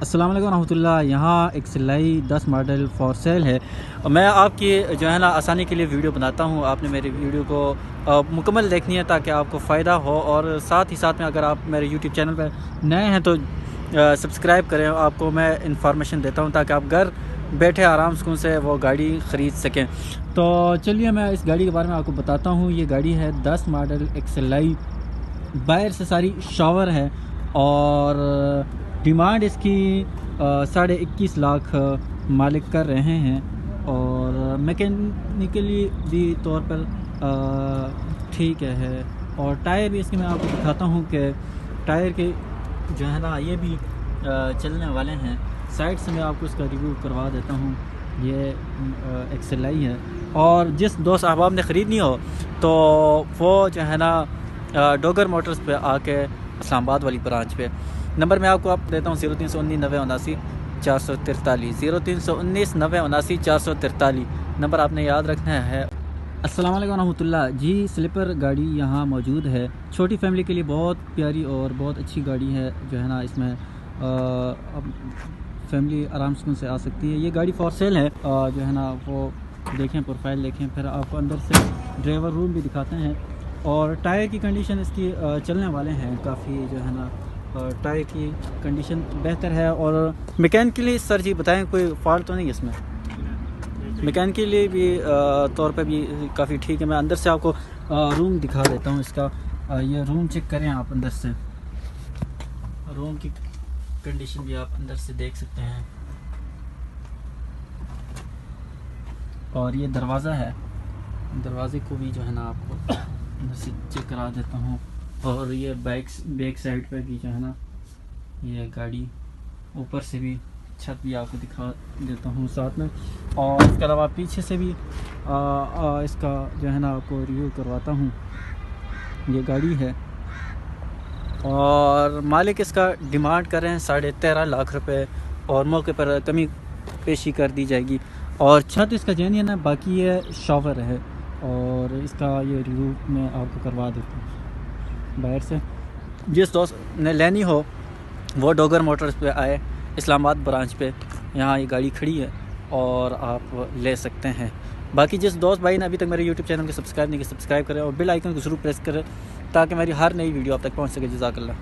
अस्सलाम वालेकुम रहमतुल्लाह। यहाँ एक सिलाई 10 मॉडल फॉर सेल है और मैं आपकी जो है ना आसानी के लिए वीडियो बनाता हूँ। आपने मेरी वीडियो को मुकम्मल देखनी है ताकि आपको फ़ायदा हो, और साथ ही साथ में अगर आप मेरे यूट्यूब चैनल पर नए हैं तो सब्सक्राइब करें। आपको मैं इंफॉर्मेशन देता हूँ ताकि आप घर बैठे आराम सुकून से वो गाड़ी ख़रीद सकें। तो चलिए मैं इस गाड़ी के बारे में आपको बताता हूँ। ये गाड़ी है 10 मॉडल एक सिलाई, बाहर से सारी शावर है और डिमांड इसकी 21.5 लाख मालिक कर रहे हैं, और मैकेनिकली भी तौर पर ठीक है। और टायर भी इसके मैं आपको दिखाता हूँ कि टायर के जो है ना ये भी चलने वाले हैं। साइड से मैं आपको इसका रिव्यू करवा देता हूँ। ये एक सिलाई है, और जिस दोस्त अहबाब ने ख़रीदनी हो तो वो जो है ना डोगर मोटर्स पे आके इस्लामाबाद वाली ब्रांच पे नंबर मैं आपको देता हूँ 0319 90 443 0319 90 443 नंबर आपने याद रखना है। अस्सलाम वालेकुम रहमतुल्लाह जी। स्लीपर गाड़ी यहाँ मौजूद है, छोटी फैमिली के लिए बहुत प्यारी और बहुत अच्छी गाड़ी है जो है ना। इसमें फैमिली आराम से आ सकती है। ये गाड़ी फॉर सेल है जो है ना। वो देखें, प्रोफाइल देखें, फिर आपको अंदर से ड्राइवर रूम भी दिखाते हैं। और टायर की कंडीशन इसकी चलने वाले हैं काफ़ी जो है ना। टायर की कंडीशन बेहतर है। और मैकेनिकली सर जी बताएं कोई फॉल्ट तो नहीं है इसमें? मैकेनिकली भी तौर पे भी काफ़ी ठीक है। मैं अंदर से आपको रूम दिखा देता हूँ इसका। ये रूम चेक करें आप अंदर से, रूम की कंडीशन भी आप अंदर से देख सकते हैं। और ये दरवाज़ा है, दरवाजे को भी जो है ना आपको अंदर से चेक करा देता हूँ। और ये बैक साइड पे भी जो है ना ये गाड़ी, ऊपर से भी छत भी आपको दिखा देता हूँ साथ में। और इसके अलावा पीछे से भी इसका जो है ना आपको रिव्यू करवाता हूँ। ये गाड़ी है और मालिक इसका डिमांड कर रहे हैं 13.5 लाख रुपए, और मौके पर कमी पेशी कर दी जाएगी। और छत इसका जेन्युइन है, बाकी ये शॉवर है। और इसका ये रिव्यू मैं आपको करवा देता हूँ बाहर से। जिस दोस्त ने लेनी हो वो डोगर मोटर्स पे आए, इस्लामाबाद ब्रांच पे यहाँ ये गाड़ी खड़ी है और आप ले सकते हैं। बाकी जिस दोस्त भाई ने अभी तक मेरे यूट्यूब चैनल को सब्सक्राइब नहीं किया, सब्सक्राइब करें और बेल आइकन को ज़रूर प्रेस करें ताकि मेरी हर नई वीडियो आप तक पहुँच सके। जज़ाकल्लाह।